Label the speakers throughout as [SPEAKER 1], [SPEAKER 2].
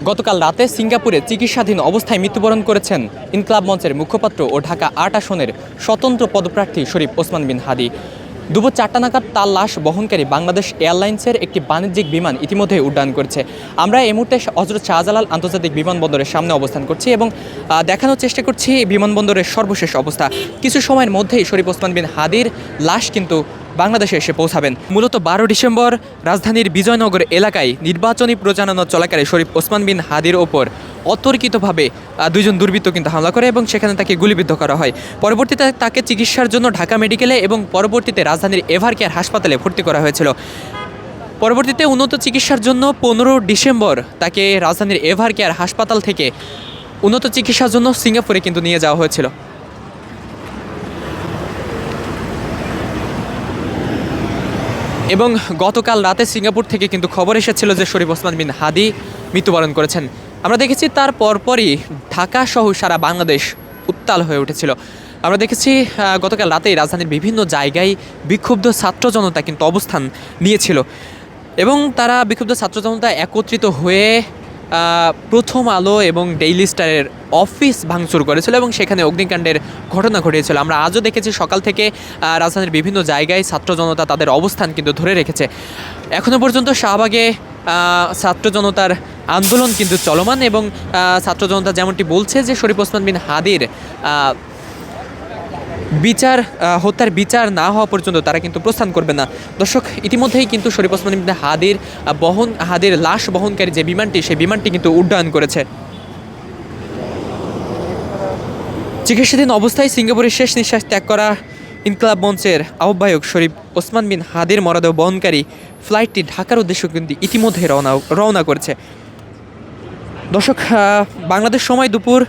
[SPEAKER 1] গতকাল রাতে সিঙ্গাপুরে চিকিৎসাধীন অবস্থায় মৃত্যুবরণ করেছেন ইনকলাব মঞ্চের মুখপাত্র ও ঢাকা ৮ আসনের স্বতন্ত্র পদপ্রার্থী শরীফ ওসমান বিন হাদি। দুপুর ৪টা নাগাদ তার লাশ বহনকারী বাংলাদেশ এয়ারলাইন্সের একটি বাণিজ্যিক বিমান ইতিমধ্যেই উড্ডয়ন করেছে। আমরা এই মুহূর্তে হযরত শাহজালাল আন্তর্জাতিক বিমানবন্দরের সামনে অবস্থান করছি এবং দেখানোর চেষ্টা করছি বিমানবন্দরের সর্বশেষ অবস্থা। কিছু সময়ের মধ্যেই শরীফ ওসমান বিন হাদির লাশ কিন্তু বাংলাদেশে এসে পৌঁছাবেন। মূলত ১২ ডিসেম্বর রাজধানীর বিজয়নগর এলাকায় নির্বাচনী প্রচারণা চলাকালে শরীফ ওসমান বিন হাদির ওপর অতর্কিতভাবে দুইজন দুর্বৃত্ত কিন্তু হামলা করে এবং সেখানে তাকে গুলিবিদ্ধ করা হয়। পরবর্তীতে তাকে চিকিৎসার জন্য ঢাকা মেডিকেলে এবং পরবর্তীতে রাজধানীর এভারকেয়ার হাসপাতালে ভর্তি করা হয়েছিল। পরবর্তীতে উন্নত চিকিৎসার জন্য ১৫ ডিসেম্বর তাকে রাজধানীর এভারকেয়ার হাসপাতাল থেকে উন্নত চিকিৎসার জন্য সিঙ্গাপুরে কিন্তু নিয়ে যাওয়া হয়েছিল। এবং গতকাল রাতে সিঙ্গাপুর থেকে কিন্তু খবর এসেছিল যে শরীফ ওসমান বিন হাদি মৃত্যুবরণ করেছেন। আমরা দেখেছি তার পরপরই ঢাকা সহ সারা বাংলাদেশ উত্তাল হয়ে উঠেছিল। আমরা দেখেছি গতকাল রাতেই রাজধানীর বিভিন্ন জায়গায় বিক্ষুব্ধ ছাত্র জনতা কিন্তু অবস্থান নিয়েছিল এবং তারা বিক্ষুব্ধ ছাত্র জনতা একত্রিত হয়ে প্রথম আলো এবং ডেইলি স্টারের অফিস ভাঙচুর করেছিল এবং সেখানে অগ্নিকাণ্ডের ঘটনা ঘটিয়েছিল। আমরা আজও দেখেছি সকাল থেকে রাজধানীর বিভিন্ন জায়গায় ছাত্র জনতা তাদের অবস্থান কিন্তু ধরে রেখেছে। এখনও পর্যন্ত শাহবাগে ছাত্র জনতার আন্দোলন কিন্তু চলমান এবং ছাত্র জনতা যেমনটি বলছে যে শরীফ ওসমান বিন হাদির হত্যার বিচার না হওয়া পর্যন্ত তারা কিন্তু প্রস্থান করবে না। দর্শক, ইতিমধ্যেই কিন্তু শরীফ ওসমান বিন হাদির লাশ বহনকারী যে বিমানটি, সেই বিমানটি কিন্তু উড্ডয়ন করেছে। চিকিৎসাধীন অবস্থায় সিঙ্গাপুরের শেষ নিঃশ্বাস ত্যাগ করা ইনকলাব মঞ্চের আহ্বায়ক শরীফ ওসমান বিন হাদির মরদেহ বহনকারী ফ্লাইটটি ঢাকার উদ্দেশ্যে কিন্তু ইতিমধ্যে রওনা করেছে। দর্শক, বাংলাদেশ সময় দুপুর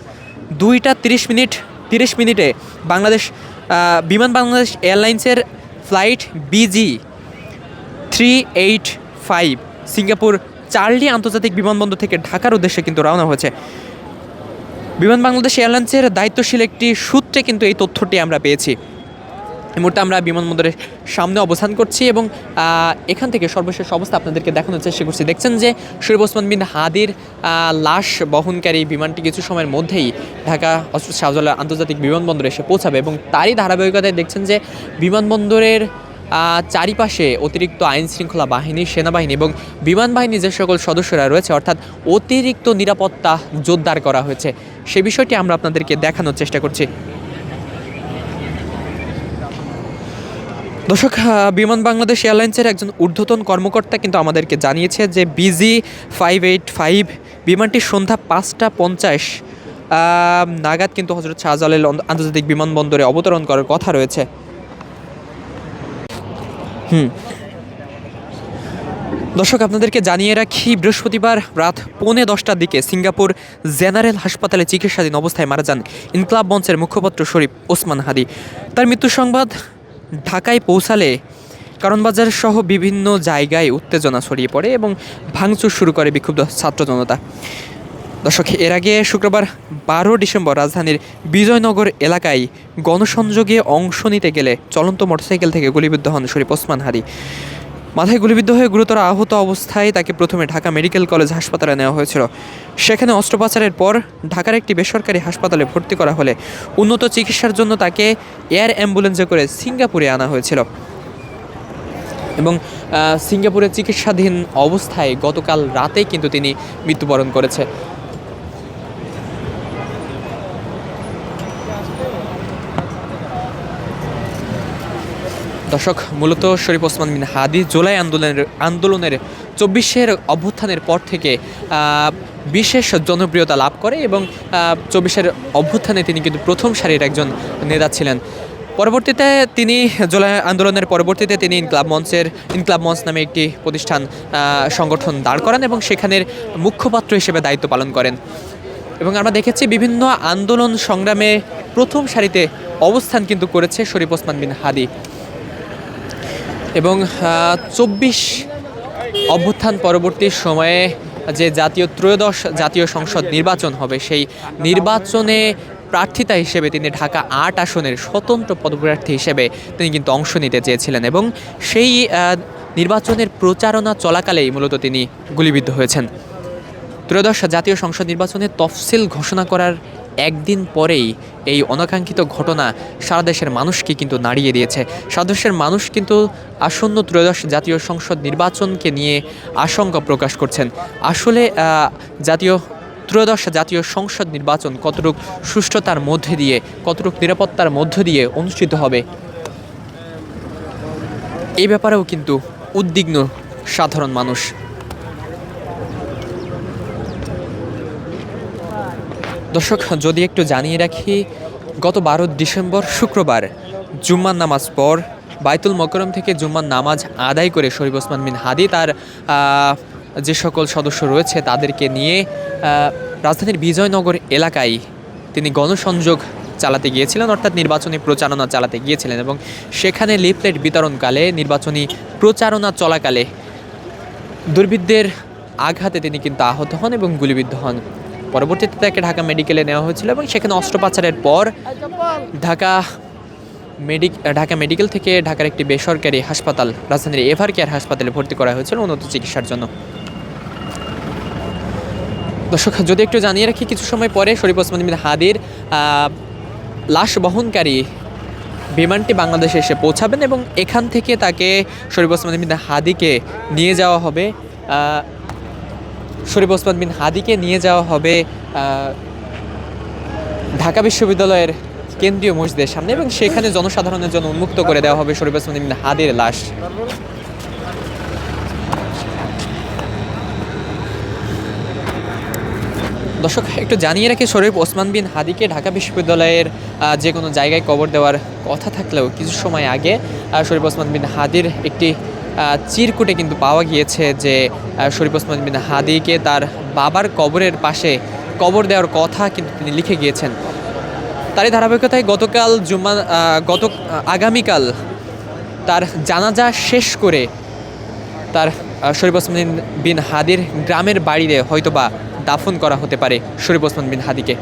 [SPEAKER 1] 2টা 30 মিনিটে বাংলাদেশ এয়ারলাইন্সের ফ্লাইট BG385 সিঙ্গাপুর চার্লি আন্তর্জাতিক বিমানবন্দর থেকে ঢাকার উদ্দেশ্যে কিন্তু রওনা হয়েছে। বাংলাদেশ এয়ারলাইন্সের দায়িত্বশীল একটি সূত্রে কিন্তু এই তথ্যটি আমরা পেয়েছি। এই মুহূর্তে আমরা বিমানবন্দরের সামনে অবস্থান করছি এবং এখান থেকে সর্বশেষ অবস্থা আপনাদেরকে দেখানোর চেষ্টা করছি। দেখছেন যে শরীফ ওসমান বিন হাদির লাশ বহনকারী বিমানটি কিছু সময়ের মধ্যেই ঢাকা শাহজালাল আন্তর্জাতিক বিমানবন্দরে এসে পৌঁছাবে এবং তারই ধারাবাহিকতায় দেখছেন যে বিমানবন্দরের চারিপাশে অতিরিক্ত আইন শৃঙ্খলা বাহিনী, সেনাবাহিনী এবং বিমান বাহিনীর যে সকল সদস্যরা রয়েছে অর্থাৎ অতিরিক্ত নিরাপত্তা জোরদার করা হয়েছে, সে বিষয়টি আমরা আপনাদেরকে দেখানোর চেষ্টা করছি। দর্শক, বাংলাদেশ এয়ারলাইন্সের একজন ঊর্ধ্বতন কর্মকর্তা কিন্তু আমাদেরকে জানিয়েছে যে BG585 বিমানটি সন্ধ্যা 5টা 50 নাগাদ কিন্তু হযরত শাহজালাল আন্তর্জাতিক বিমানবন্দরে অবতরণ করার কথা রয়েছে। দর্শক, আপনাদেরকে জানিয়ে রাখি, বৃহস্পতিবার রাত 9:45টার দিকে সিঙ্গাপুর জেনারেল হাসপাতালে চিকিৎসাধীন অবস্থায় মারা যান ইনকলাব মঞ্চের মুখপাত্র শরীফ ওসমান হাদি। তার মৃত্যু সংবাদ ঢাকায় পৌঁছালে কারণবাজার সহ বিভিন্ন জায়গায় উত্তেজনা ছড়িয়ে পড়ে এবং ভাঙচুর শুরু করে বিক্ষুব্ধ ছাত্র জনতা। দর্শক, এর আগে শুক্রবার 12 ডিসেম্বর রাজধানীর বিজয়নগর এলাকায় গণসংযোগে অংশ নিতে গেলে চলন্ত মোটরসাইকেল থেকে গুলিবিদ্ধ হন শরীফ ওসমান হাদি। মাথায় গুলিবিদ্ধ হয়ে গুরুতর আহত অবস্থায় তাকে প্রথমে ঢাকা মেডিকেল কলেজ হাসপাতালে নেওয়া হয়েছিল। সেখানে অস্ত্রোপচারের পর ঢাকার একটি বেসরকারি হাসপাতালে ভর্তি করা হলে উন্নত চিকিৎসার জন্য তাকে এয়ার অ্যাম্বুলেন্সে করে সিঙ্গাপুরে আনা হয়েছিল এবং সিঙ্গাপুরে চিকিৎসাধীন অবস্থায় গতকাল রাতেই কিন্তু তিনি মৃত্যুবরণ করেছে। দর্শক, মূলত শরীফ ওসমান বিন হাদি জুলাই আন্দোলনের 24-এর অভ্যুত্থানের পর থেকে বিশেষ জনপ্রিয়তা লাভ করে এবং 24-এর অভ্যুত্থানে তিনি কিন্তু প্রথম সারির একজন নেতা ছিলেন। পরবর্তীতে তিনি জুলাই আন্দোলনের পরবর্তীতে তিনি ইনকলাব মঞ্চ নামে একটি সংগঠন দাঁড় করান এবং সেখানের মুখপাত্র হিসেবে দায়িত্ব পালন করেন এবং আমরা দেখেছি বিভিন্ন আন্দোলন সংগ্রামে প্রথম সারিতে অবস্থান কিন্তু করেছে শরীফ ওসমান বিন হাদি এবং 24 অভ্যুত্থান পরবর্তী সময়ে যে ত্রয়োদশ জাতীয় সংসদ নির্বাচন হবে, সেই নির্বাচনে প্রার্থিতা হিসেবে তিনি ঢাকা ৮ আসনের স্বতন্ত্র পদপ্রার্থী হিসেবে তিনি কিন্তু অংশ নিতে চেয়েছিলেন এবং সেই নির্বাচনের প্রচারণা চলাকালেই মূলত তিনি গুলিবিদ্ধ হয়েছেন। ত্রয়োদশ জাতীয় সংসদ নির্বাচনে তফসিল ঘোষণা করার একদিন পরেই এই অনাকাঙ্ক্ষিত ঘটনা সারা দেশের মানুষকে কিন্তু নাড়িয়ে দিয়েছে। সারা দেশের মানুষ কিন্তু আসন্ন ত্রয়োদশ জাতীয় সংসদ নির্বাচনকে নিয়ে আশঙ্কা প্রকাশ করছেন। আসলে ত্রয়োদশ জাতীয় সংসদ নির্বাচন কতটুকু সুষ্ঠুতার মধ্যে দিয়ে, কতটুকু নিরাপত্তার মধ্য দিয়ে অনুষ্ঠিত হবে, এই ব্যাপারেও কিন্তু উদ্বিগ্ন সাধারণ মানুষ। দর্শক, যদি একটু জানিয়ে রাখি, গত 12 ডিসেম্বর শুক্রবার জুম্মার নামাজ পর বাইতুল মোকাররম থেকে জুম্মার নামাজ আদায় করে শরীফ ওসমান বিন হাদি তার যে সকল সদস্য রয়েছে তাদেরকে নিয়ে রাজধানীর বিজয়নগর এলাকায় তিনি গণসংযোগ চালাতে গিয়েছিলেন, অর্থাৎ নির্বাচনী প্রচারণা চালাতে গিয়েছিলেন। এবং সেখানে লিফলেট বিতরণকালে, নির্বাচনী প্রচারণা চলাকালে দুর্বৃত্তদের আঘাতে তিনি কিন্তু আহত হন এবং গুলিবিদ্ধ হন। পরবর্তীতে তাকে ঢাকা মেডিকেলে নেওয়া হয়েছিল এবং সেখানে অস্ত্রোপচারের পর ঢাকা মেডিকেল থেকে ঢাকার একটি বেসরকারি হাসপাতাল, রাজধানীর এভার কেয়ার হাসপাতালে ভর্তি করা হয়েছিল উন্নত চিকিৎসার জন্য। দর্শক, যদি একটু জানিয়ে রাখি, কিছু সময় পরে শরীফ ওসমান বিন হাদির লাশ বহনকারী বিমানটি বাংলাদেশে এসে পৌঁছাবেন এবং এখান থেকে তাকে শরীফ ওসমান বিন হাদিকে নিয়ে যাওয়া হবে ঢাকা বিশ্ববিদ্যালয়ের কেন্দ্রীয় মসজিদের সামনে এবং সেখানে জনসাধারণের জন্য উন্মুক্ত করে দেওয়া হবে শরীফ ওসমান বিন হাদির লাশ। দর্শক, একটু জানিয়ে রাখি, শরীফ ওসমান বিন হাদিকে ঢাকা বিশ্ববিদ্যালয়ের যে কোনো জায়গায় কবর দেওয়ার কথা থাকলেও কিছু সময় আগে শরীফ ওসমান বিন হাদির একটি চিরকুটে কিন্তু পাওয়া গিয়েছে যে শরীফ ওসমান বিন হাদিকে তার বাবার কবরের পাশে কবর দেওয়ার কথা কিন্তু তিনি লিখে গিয়েছেন। তারই ধারাবাহিকতায় আগামীকাল তার জানাজা শেষ করে তার শরীফ ওসমান বিন হাদির গ্রামের বাড়িতে হয়তোবা দাফন করা হতে পারে শরীফ ওসমান বিন হাদিকে।